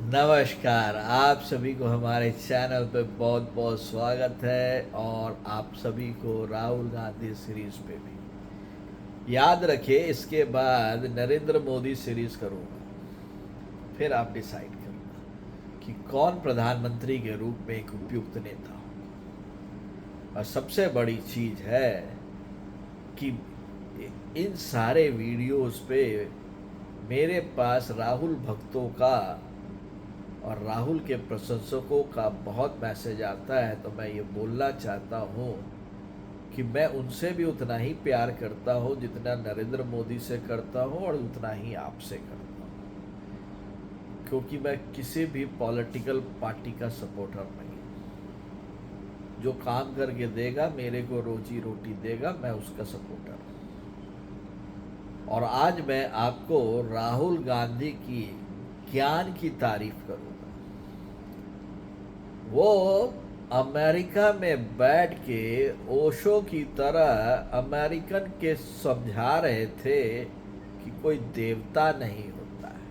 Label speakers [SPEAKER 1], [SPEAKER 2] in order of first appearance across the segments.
[SPEAKER 1] नमस्कार। आप सभी को हमारे चैनल पे बहुत बहुत स्वागत है और आप सभी को राहुल गांधी सीरीज पे भी याद रखिए। इसके बाद नरेंद्र मोदी सीरीज करूँगा, फिर आप डिसाइड करना कि कौन प्रधानमंत्री के रूप में एक उपयुक्त नेता हो। और सबसे बड़ी चीज़ है कि इन सारे वीडियोस पे मेरे पास राहुल भक्तों का और राहुल के प्रशंसकों का बहुत मैसेज आता है। तो मैं ये बोलना चाहता हूँ कि मैं उनसे भी उतना ही प्यार करता हूँ जितना नरेंद्र मोदी से करता हूँ और उतना ही आपसे करता हूँ, क्योंकि मैं किसी भी पॉलिटिकल पार्टी का सपोर्टर नहीं हूँ। जो काम करके देगा, मेरे को रोजी रोटी देगा, मैं उसका सपोर्टर हूँ। और आज मैं आपको राहुल गांधी की ज्ञान की तारीफ करूँगा। वो अमेरिका में बैठ के ओशो की तरह अमेरिकन के समझा रहे थे कि कोई देवता नहीं होता है।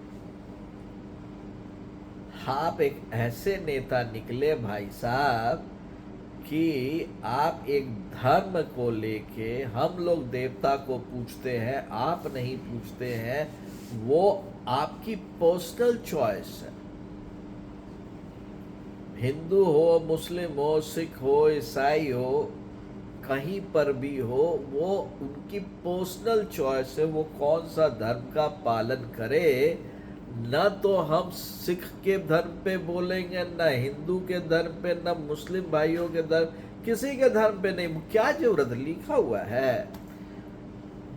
[SPEAKER 1] आप एक ऐसे नेता निकले भाई साहब कि आप एक धर्म को लेके, हम लोग देवता को पूछते हैं, आप नहीं पूछते हैं। वो आपकी पर्सनल चॉइस है। हिंदू हो, मुस्लिम हो, सिख हो, ईसाई हो, कहीं पर भी हो, वो उनकी पर्सनल चॉइस है वो कौन सा धर्म का पालन करे। न तो हम सिख के धर्म पे बोलेंगे, न हिंदू के धर्म पे, न मुस्लिम भाइयों के धर्म, किसी के धर्म पे नहीं। क्या जरूरत, लिखा हुआ है।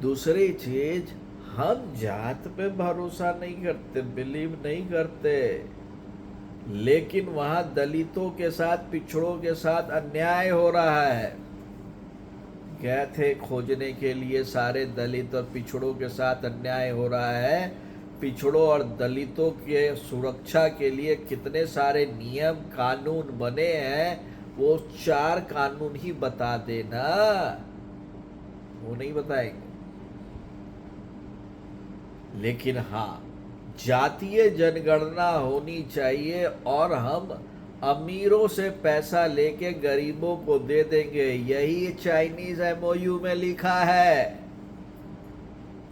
[SPEAKER 1] दूसरी चीज, हम जात पे भरोसा नहीं करते, बिलीव नहीं करते, लेकिन वहां दलितों के साथ, पिछड़ों के साथ अन्याय हो रहा है। गए थे खोजने के लिए, सारे दलित और पिछड़ों के साथ अन्याय हो रहा है। पिछड़ों और दलितों के सुरक्षा के लिए कितने सारे नियम कानून बने हैं, वो 4 कानून ही बता देना, वो नहीं बताएंगे। लेकिन हाँ, जातीय जनगणना होनी चाहिए और हम अमीरों से पैसा लेके गरीबों को दे देंगे। यही चाइनीज एमओयू में लिखा है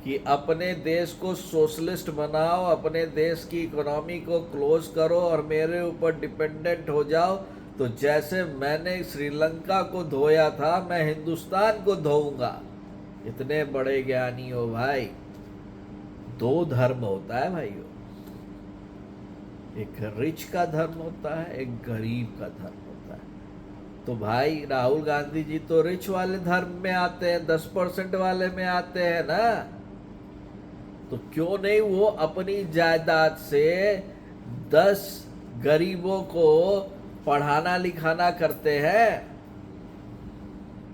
[SPEAKER 1] कि अपने देश को सोशलिस्ट बनाओ, अपने देश की इकोनॉमी को क्लोज करो और मेरे ऊपर डिपेंडेंट हो जाओ। तो जैसे मैंने श्रीलंका को धोया था, मैं हिंदुस्तान को धोऊंगा। इतने बड़े ज्ञानी हो भाई। 2 धर्म होता है भाइयों, एक रिच का धर्म होता है, एक गरीब का धर्म होता है। तो भाई राहुल गांधी जी तो रिच वाले धर्म में आते हैं, 10% वाले में आते हैं ना। तो क्यों नहीं वो अपनी जायदाद से 10 गरीबों को पढ़ाना लिखाना करते हैं?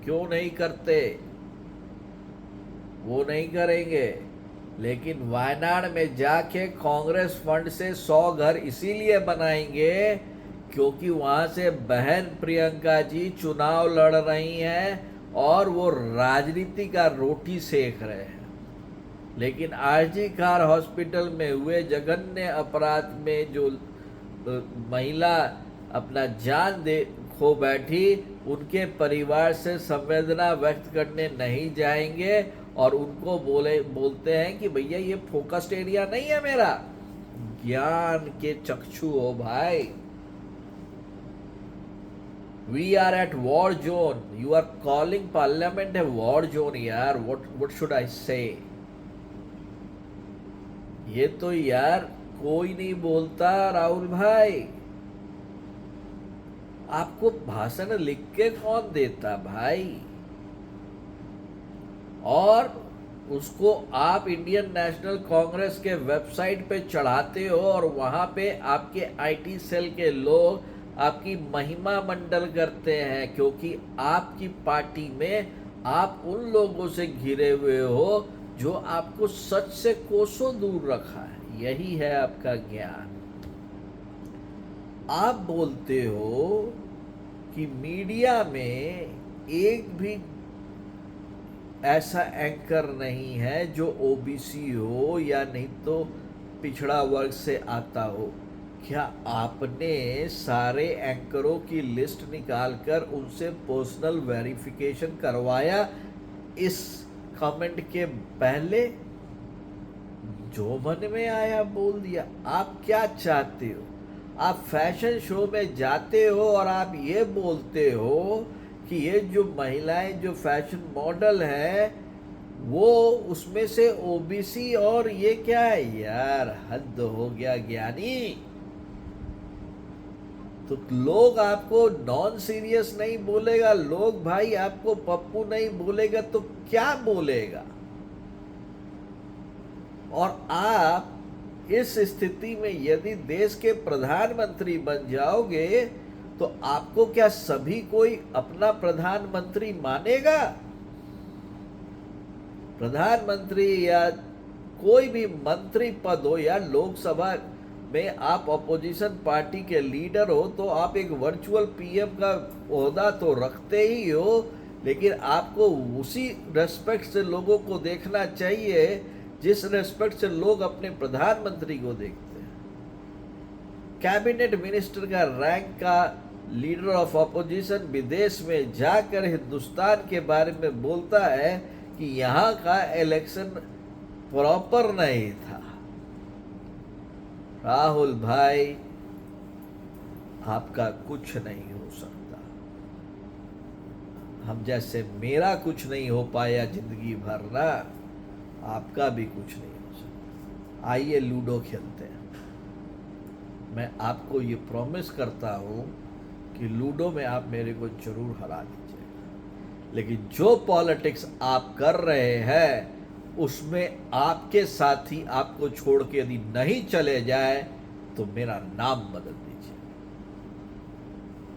[SPEAKER 1] क्यों नहीं करते? वो नहीं करेंगे। लेकिन वायनाड में जाके कांग्रेस फंड से 100 घर इसीलिए बनाएंगे क्योंकि वहां से बहन प्रियंका जी चुनाव लड़ रही हैं और वो राजनीति का रोटी सेक रहे हैं। लेकिन आरजी कार हॉस्पिटल में हुए जघन्य अपराध में जो महिला अपना जान दे खो बैठी, उनके परिवार से संवेदना व्यक्त करने नहीं जाएंगे और उनको बोलते हैं कि भैया ये फोकस्ड एरिया नहीं है मेरा। ज्ञान के चक्षु हो भाई। We are at war zone, you are calling parliament है वॉर जोन यार। What should I say? ये तो यार कोई नहीं बोलता राहुल भाई। आपको भाषण लिख के कौन देता भाई? और उसको आप इंडियन नेशनल कांग्रेस के वेबसाइट पे चढ़ाते हो और वहां पे आपके आईटी सेल के लोग आपकी महिमा मंडल करते हैं, क्योंकि आपकी पार्टी में आप उन लोगों से घिरे हुए हो जो आपको सच से कोसों दूर रखा है। यही है आपका ज्ञान। आप बोलते हो कि मीडिया में एक भी ऐसा एंकर नहीं है जो ओबीसी हो या नहीं तो पिछड़ा वर्ग से आता हो। क्या आपने सारे एंकरों की लिस्ट निकालकर उनसे पर्सनल वेरिफिकेशन करवाया इस कमेंट के पहले? जो मन में आया बोल दिया। आप क्या चाहते हो? आप फैशन शो में जाते हो और आप ये बोलते हो कि ये जो महिलाएं जो फैशन मॉडल है वो उसमें से ओबीसी, और ये क्या है यार, हद हो गया ज्ञानी। तो लोग आपको नॉन सीरियस नहीं बोलेगा, लोग भाई आपको पप्पू नहीं बोलेगा तो क्या बोलेगा? और आप इस स्थिति में यदि देश के प्रधानमंत्री बन जाओगे तो आपको क्या सभी कोई अपना प्रधानमंत्री मानेगा? प्रधानमंत्री या कोई भी मंत्री पद हो या लोकसभा में आप अपोजिशन पार्टी के लीडर हो तो आप एक वर्चुअल पीएम का ओहदा तो रखते ही हो, लेकिन आपको उसी रेस्पेक्ट से लोगों को देखना चाहिए जिस रेस्पेक्ट से लोग अपने प्रधानमंत्री को देखते हैं। कैबिनेट मिनिस्टर का रैंक का लीडर ऑफ अपोजिशन विदेश में जाकर हिंदुस्तान के बारे में बोलता है कि यहाँ का इलेक्शन प्रॉपर नहीं था। राहुल भाई, आपका कुछ नहीं हो सकता। हम जैसे मेरा कुछ नहीं हो पाया जिंदगी भर ना, आपका भी कुछ नहीं हो सकता। आइए लूडो खेलते हैं। मैं आपको ये प्रॉमिस करता हूँ कि लूडो में आप मेरे को जरूर हरा दीजिएगा, लेकिन जो पॉलिटिक्स आप कर रहे हैं उसमें आपके साथी आपको छोड़ के यदि नहीं चले जाए तो मेरा नाम बदल दीजिए।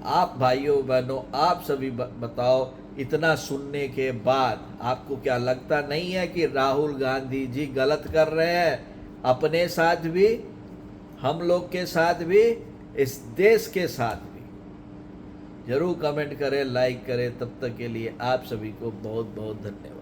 [SPEAKER 1] आप भाइयों बहनों, आप सभी बताओ, इतना सुनने के बाद आपको क्या लगता नहीं है कि राहुल गांधी जी गलत कर रहे हैं? अपने साथ भी, हम लोग के साथ भी, इस देश के साथ भी। जरूर कमेंट करें, लाइक करें। तब तक के लिए आप सभी को बहुत बहुत धन्यवाद।